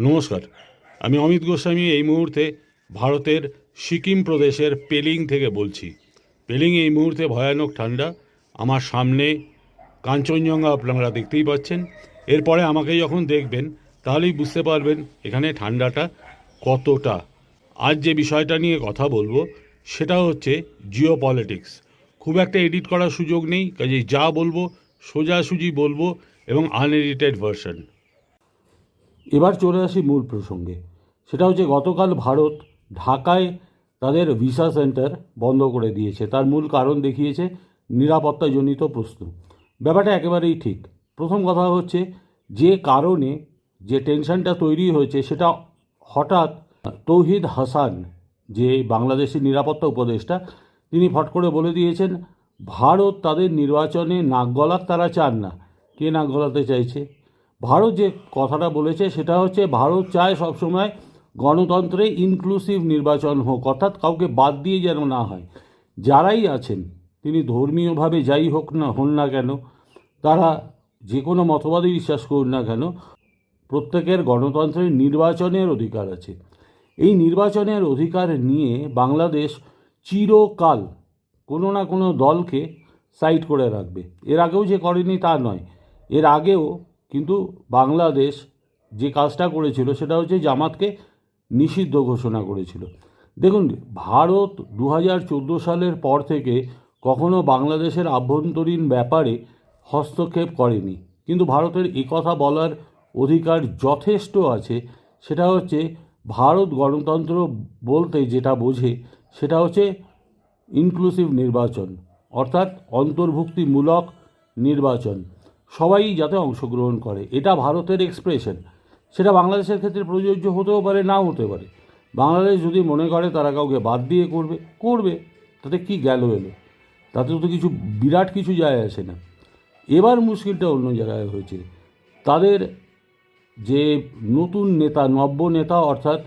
নমস্কার, আমি অমিত গোস্বামী। এই মুহূর্তে ভারতের সিকিম প্রদেশের পেলিং থেকে বলছি। পেলিং এই মুহূর্তে ভয়ানক ঠান্ডা। আমার সামনে কাঞ্চনজঙ্ঘা আপনারা দেখতেই পাচ্ছেন। এরপরে আমাকে যখন দেখবেন তাহলেই বুঝতে পারবেন এখানে ঠান্ডাটা কতটা। আজ যে বিষয়টা নিয়ে কথা বলবো সেটা হচ্ছে জিও পলিটিক্স। খুব একটা এডিট করার সুযোগ নেই, কাজেই যা বলবো সোজাসুজি বলবো এবং আনএডিটেড ভার্সন। এবার চলে আসি মূল প্রসঙ্গে। সেটা হচ্ছে গতকাল ভারত ঢাকায় তাদের ভিসা সেন্টার বন্ধ করে দিয়েছে। তার মূল কারণ দেখিয়েছে নিরাপত্তাজনিত প্রশ্ন। ব্যাপারটা একেবারেই ঠিক। প্রথম কথা হচ্ছে যে কারণে যে টেনশনটা তৈরি হয়েছে সেটা হঠাৎ তৌহিদ হাসান, যে বাংলাদেশের নিরাপত্তা উপদেষ্টা, তিনি ফট করে বলে দিয়েছেন ভারত তাদের নির্বাচনে নাক গলার তারা চান না। কে নাক গলাতে চাইছে? ভারত যে কথাটা বলেছে সেটা হচ্ছে ভারত চায় সবসময় গণতন্ত্রে ইনক্লুসিভ নির্বাচন হোক, অর্থাৎ কাউকে বাদ দিয়ে যেন না হয়। যারাই আছেন তিনি ধর্মীয়ভাবে যাই হন না কেন, তারা যে কোনো মতবাদে বিশ্বাস করুন না কেন, প্রত্যেকের গণতন্ত্রের নির্বাচনের অধিকার আছে। এই নির্বাচনের অধিকার নিয়ে বাংলাদেশ চিরকাল কোনো না কোনো দলকে সাইড করে রাখবে। এর আগেও যে করেনি তা নয়, এর আগেও কিন্তু বাংলাদেশ যে কাজটা করেছিল সেটা হচ্ছে জামাতকে নিষিদ্ধ ঘোষণা করেছিল। দেখুন, ভারত 2014 সালের পর থেকে কখনো বাংলাদেশের আভ্যন্তরীণ ব্যাপারে হস্তক্ষেপ করেনি, কিন্তু ভারতের কথা বলার অধিকার যথেষ্ট আছে। সেটা হচ্ছে ভারত গণতন্ত্র বলতে যেটা বোঝে সেটা হচ্ছে ইনক্লুসিভ নির্বাচন, অর্থাৎ অন্তর্ভুক্তিমূলক নির্বাচন, সবাই যাতে অংশগ্রহণ করে, এটা ভারতের এক্সপ্রেশন। সেটা বাংলাদেশের ক্ষেত্রে প্রযোজ্য হতেও পারে, নাও হতে পারে। বাংলাদেশ যদি মনে করে তারা কাউকে বাদ দিয়ে করবে, তাতে কি গেল এলো, তাতে তো কিছু বিরাট কিছু যায় আসে না। এবার মুশকিলটা অন্য জায়গায় হয়েছে। তাদের যে নতুন নেতা, নব্য নেতা, অর্থাৎ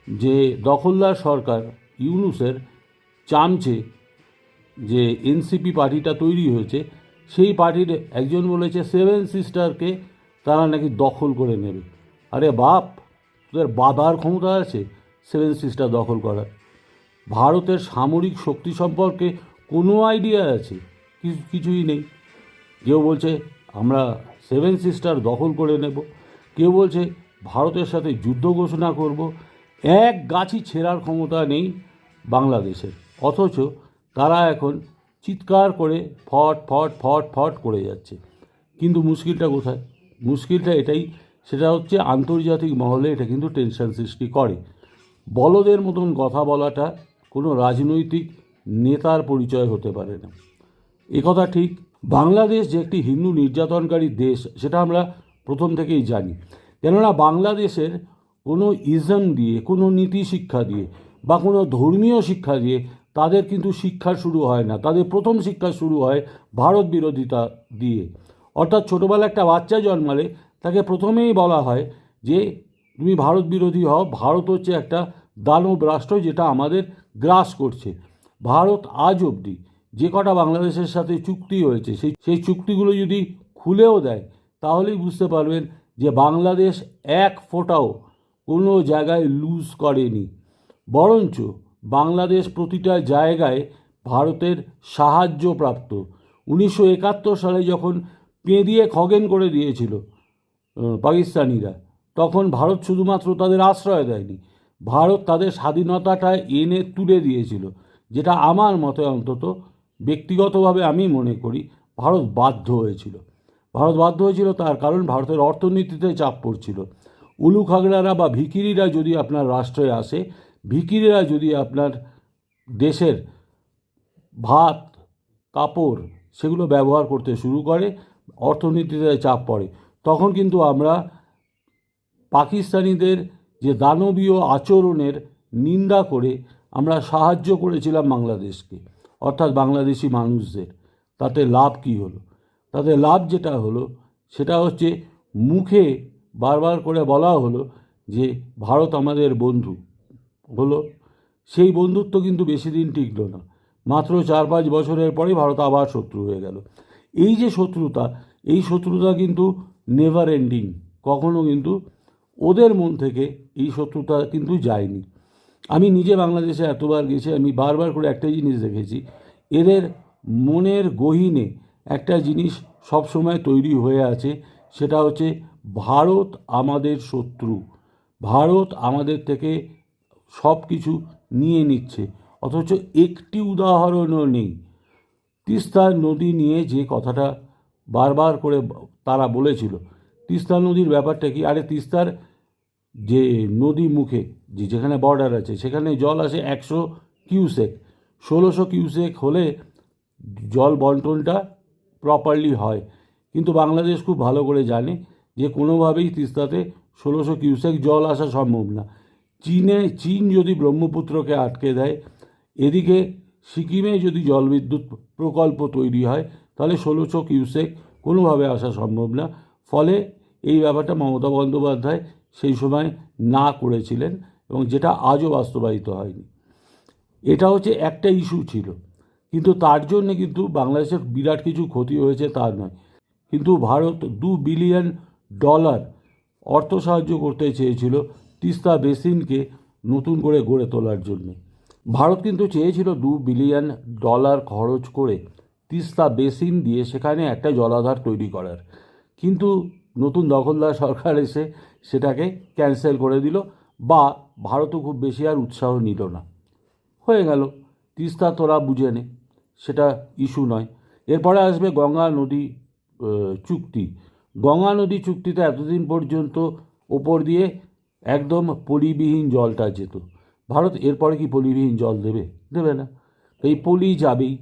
যে দখলদার সরকার ইউনূসের চামচে যে এনসিপি পার্টিটা তৈরি হয়েছে, সেই পার্টির একজন বলেছে 7 সিস্টারকে তারা নাকি দখল করে নেবে। আরে বাপ, তোদের বাধার ক্ষমতা আছে 7 সিস্টার দখল করার? ভারতের সামরিক শক্তি সম্পর্কে কোনো আইডিয়া আছে? কিছুই নেই। কেউ বলছে আমরা 7 সিস্টার দখল করে নেব, কেউ বলছে ভারতের সাথে যুদ্ধ ঘোষণা করব। এক গাছি ছেঁড়ার ক্ষমতা নেই বাংলাদেশের, অথচ তারা এখন চিৎকার করে ফট ফট ফট ফট করে যাচ্ছে। কিন্তু মুশকিলটা কোথায়? মুশকিলটা এটাই, সেটা হচ্ছে আন্তর্জাতিক মহলে এটা কিন্তু টেনশন সৃষ্টি করে। বলদের মতন কথা বলাটা কোনো রাজনৈতিক নেতার পরিচয় হতে পারে না। একথা ঠিক। বাংলাদেশ যে একটি হিন্দু নির্যাতনকারী দেশ সেটা আমরা প্রথম থেকেই জানি। কেননা বাংলাদেশের কোনো ইজম দিয়ে, কোনো নীতি শিক্ষা দিয়ে বা কোনো ধর্মীয় শিক্ষা দিয়ে তাদের কিন্তু শিক্ষা শুরু হয় না। তাদের প্রথম শিক্ষা শুরু হয় ভারত বিরোধিতা দিয়ে। অর্থাৎ ছোটোবেলা একটা বাচ্চা জন্মালে তাকে প্রথমেই বলা হয় যে তুমি ভারত বিরোধী হও, ভারত হচ্ছে একটা দানব রাষ্ট্র যেটা আমাদের গ্রাস করছে। ভারত আজ অবধি যে কটা বাংলাদেশের সাথে চুক্তি হয়েছে সেই চুক্তিগুলো যদি খুলেও দেয় তাহলেই বুঝতে পারবেন যে বাংলাদেশ এক ফোঁটাও কোনো জায়গায় লুজ করেনি, বরঞ্চ বাংলাদেশ প্রতিটা জায়গায় ভারতের সাহায্যপ্রাপ্ত। 1971 সালে যখন পেঁদিয়ে খগেন করে দিয়েছিল পাকিস্তানিরা, তখন ভারত শুধুমাত্র তাদের আশ্রয় দেয়নি, ভারত তাদের স্বাধীনতাটা এনে তুলে দিয়েছিল, যেটা আমার মতে অন্তত ব্যক্তিগতভাবে আমি মনে করি ভারত বাধ্য হয়েছিল। তার কারণ ভারতের অর্থনীতিতে চাপ পড়ছিল। উলু খাগড়ারা বা ভিখিরিরা যদি আপনার রাষ্ট্রে আসে, ভিখিরিরা যদি আপনার দেশের ভাত কাপড় সেগুলো ব্যবহার করতে শুরু করে, অর্থনীতিতে চাপ পড়ে, তখন কিন্তু আমরা পাকিস্তানিদের যে দানবীয় আচরণের নিন্দা করে আমরা সাহায্য করেছিলাম বাংলাদেশকে, অর্থাৎ বাংলাদেশি মানুষদের। তাতে লাভ কী হলো? তাতে লাভ যেটা হলো সেটা হচ্ছে মুখে বারবার করে বলা হলো যে ভারত আমাদের বন্ধু হলো, সেই বন্ধুত্ব কিন্তু বেশি দিন টিকল না। মাত্র 4-5 বছরের পরেই ভারত আবার শত্রু হয়ে গেল। এই যে শত্রুতা, এই শত্রুতা কিন্তু নেভার এন্ডিং, কখনো কিন্তু ওদের মন থেকে এই শত্রুতা কিন্তু যায়নি। আমি নিজে বাংলাদেশে এতবার গেছি, আমি বারবার করে একটাই জিনিস দেখেছি, এদের মনের গহীনে একটা জিনিস সবসময় তৈরি হয়ে আছে, সেটা হচ্ছে ভারত আমাদের শত্রু, ভারত আমাদের থেকে সব কিছু নিয়ে নিচ্ছে। অথচ একটি উদাহরণও নেই। তিস্তা নদী নিয়ে যে কথাটা বারবার করে তারা বলেছিল, তিস্তা নদীর ব্যাপারটা কি? আরে তিস্তার যে নদী মুখে যেখানে বর্ডার আছে সেখানে জল আসে 100 কিউসেক, 1600 কিউসেক হলে জল বন্টনটা প্রপারলি হয়। কিন্তু বাংলাদেশ খুব ভালো করে জানে যে কোনোভাবেই তিস্তাতে 1600 কিউসেক জল আসা সম্ভব না। চীন যদি ব্রহ্মপুত্রকে আটকে দেয়, এদিকে সিকিমে যদি জলবিদ্যুৎ প্রকল্প তৈরি হয়, তাহলে 1600 কিউসেক কোনোভাবে আসা সম্ভব না। ফলে এই ব্যাপারটা মমতা বন্দ্যোপাধ্যায় সেই সময় না করেছিলেন, এবং যেটা আজও বাস্তবায়িত হয়নি। এটা হচ্ছে একটা ইস্যু ছিল, কিন্তু তার জন্যে কিন্তু বাংলাদেশের বিরাট কিছু ক্ষতি হয়েছে তা নয়। কিন্তু ভারত $2 বিলিয়ন অর্থ সাহায্য করতে চেয়েছিল তিস্তা বেসিনকে নতুন করে গড়ে তোলার জন্য। ভারত কিন্তু চেয়েছিল $2 বিলিয়ন খরচ করে তিস্তা বেসিন দিয়ে সেখানে একটা জলাধার তৈরি করার, কিন্তু নতুন দখলদার সরকার এসে সেটাকে ক্যান্সেল করে দিল, বা ভারতও খুব বেশি আর উৎসাহ নিল না। হয়ে গেল, তিস্তা তোরা বুঝে নে, সেটা ইস্যু নয়। এরপরে আসবে গঙ্গা নদী চুক্তি। গঙ্গা নদী চুক্তিতে এতদিন পর্যন্ত ওপর দিয়ে একদম পলিবিহীন জলটা যেত। ভারত এরপরে কি পলিবিহীন জল দেবে? দেবে না। এই পলি যাবেই।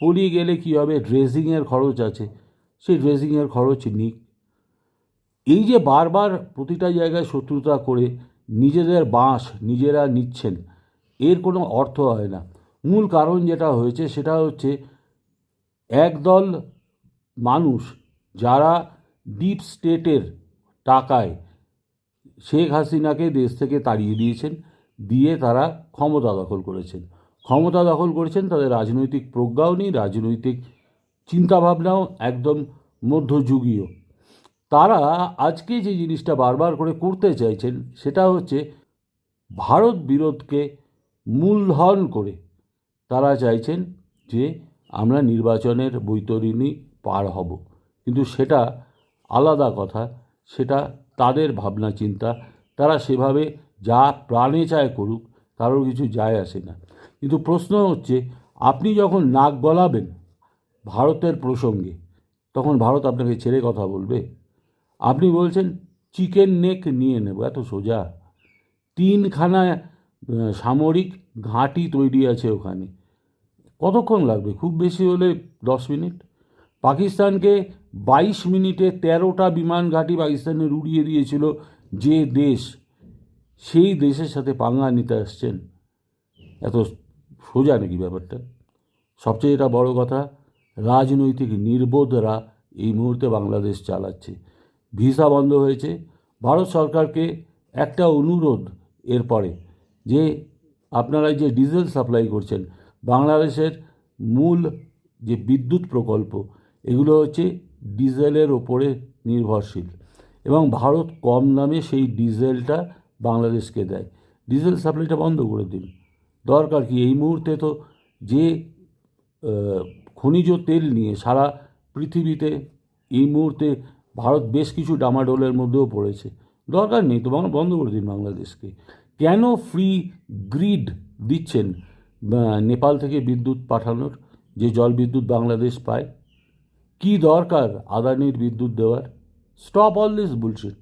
পলি গেলে কি হবে? ড্রেজিংয়ের খরচ আছে, সেই ড্রেজিংয়ের খরচ নিক। এই যে বারবার প্রতিটা জায়গায় শত্রুতা করে নিজেদের বাঁশ নিজেরা নিচ্ছেন, এর কোনো অর্থ হয় না। মূল কারণ যেটা হয়েছে সেটা হচ্ছে একদল মানুষ যারা ডিপ স্টেটের টাকায় শেখ হাসিনাকে দেশ থেকে তাড়িয়ে দিয়েছেন, দিয়ে তারা ক্ষমতা দখল করেছেন। ক্ষমতা দখল করেছেন, তাদের রাজনৈতিক প্রজ্ঞাও নেই, রাজনৈতিক চিন্তাভাবনাও একদম মধ্যযুগীয়। তারা আজকে যে জিনিসটা বারবার করে করতে চাইছেন সেটা হচ্ছে ভারত বিরোধকে মূলধন করে তারা চাইছেন যে আমরা নির্বাচনের বৈতরণী পার হব। কিন্তু সেটা আলাদা কথা, সেটা তাদের ভাবনা চিন্তা, তারা সেভাবে যা প্রাণে চায় করুক, কারোর কিছু যায় আসে না। কিন্তু প্রশ্ন হচ্ছে, আপনি যখন নাক গলাবেন ভারতের প্রসঙ্গে, তখন ভারত আপনাকে ছেড়ে কথা বলবে? আপনি বলছেন চিকেন নেক নিয়ে নেব, এত সোজা? 3খানা সামরিক ঘাঁটি তৈরি আছে ওখানে, কতক্ষণ লাগবে? খুব বেশি হলে 10 মিনিট। পাকিস্তানকে 22 মিনিটে 13টা বিমান ঘাঁটি পাকিস্তানের উড়িয়ে দিয়েছিল যে দেশ, সেই দেশের সাথে পাঙ্গা নিতে আসছেন? এত সোজা নাকি ব্যাপারটা? সবচেয়ে যেটা বড় কথা, রাজনৈতিক নির্বোধরা এই মুহূর্তে বাংলাদেশ চালাচ্ছে। ভিসা বন্ধ হয়েছে। ভারত সরকারকে একটা অনুরোধ এরপরে, যে আপনারা যে ডিজেল সাপ্লাই করছেন, বাংলাদেশের মূল যে বিদ্যুৎ প্রকল্প এগুলো হচ্ছে ডিজেলের ওপরে নির্ভরশীল, এবং ভারত কম দামে সেই ডিজেলটা বাংলাদেশকে দেয়। ডিজেল সাপ্লাইটা বন্ধ করে দিন। দরকার কি? এই মুহূর্তে তো যে খনিজ তেল নিয়ে সারা পৃথিবীতে এই মুহূর্তে ভারত বেশ কিছু ডামাডোলের মধ্যেও পড়েছে, দরকার নেই তো, বন্ধ করে দিন বাংলাদেশকে। কেন ফ্রি গ্রিড দিচ্ছেন নেপাল থেকে বিদ্যুৎ পাঠানোর, যে জল বিদ্যুৎ বাংলাদেশ পায়? কি দরকার আদানির বিদ্যুৎ দেওয়ার? স্টপ অল দিস বুলশিট,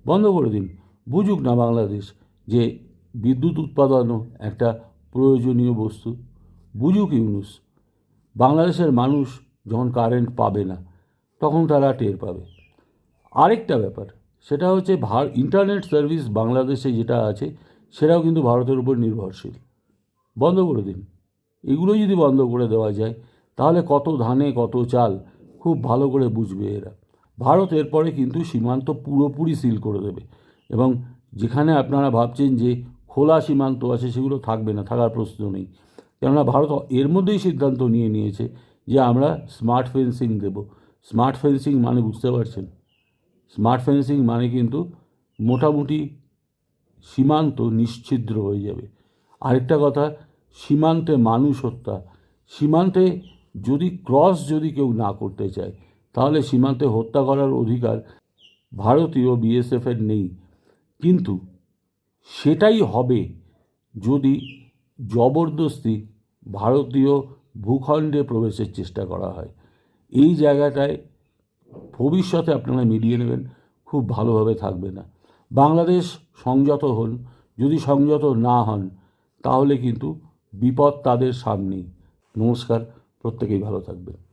বন্ধ করে দিন। বুঝুক না বাংলাদেশ যে বিদ্যুৎ উৎপাদনও একটা প্রয়োজনীয় বস্তু, বুঝুক ইউনুস। বাংলাদেশের মানুষ যখন কারেন্ট পাবে না, তখন তারা টের পাবে। আরেকটা ব্যাপার, সেটা হচ্ছে ইন্টারনেট সার্ভিস বাংলাদেশে যেটা আছে সেটাও কিন্তু ভারতের উপর নির্ভরশীল। বন্ধ করে দিন। এগুলো যদি বন্ধ করে দেওয়া যায়, তাহলে কত ধানে কত চাল খুব ভালো করে বুঝবে এরা। ভারত এরপরে কিন্তু সীমান্ত পুরোপুরি সিল করে দেবে, এবং যেখানে আপনারা ভাবছেন যে খোলা সীমান্ত আছে, সেগুলো থাকবে না, থাকার প্রশ্ন নেই। কেননা ভারত এর মধ্যেই সিদ্ধান্ত নিয়ে নিয়েছে যে আমরা স্মার্ট ফেন্সিং দেব। স্মার্ট ফেন্সিং মানে বুঝতে পারছেন? স্মার্ট ফেন্সিং মানে কিন্তু মোটামুটি সীমান্ত নিশ্ছিদ্র হয়ে যাবে। আরেকটা কথা, সীমান্তে মানুষ হত্যা, সীমান্তে যদি ক্রস যদি কেউ না করতে চায় তাহলে সীমান্তে হত্যা করার অধিকার ভারতীয় বিএসএফের নেই। কিন্তু সেটাই হবে যদি জবরদস্তি ভারতীয় ভূখণ্ডে প্রবেশের চেষ্টা করা হয়। এই জায়গাটায় ভবিষ্যতে আপনারা মিলিয়ে নেবেন, খুব ভালোভাবে থাকবে না। বাংলাদেশ সংযত হন, যদি সংযত না হন তাহলে কিন্তু বিপদ তাদের সামনেই। নমস্কার, প্রত্যেকেই ভালো থাকবেন।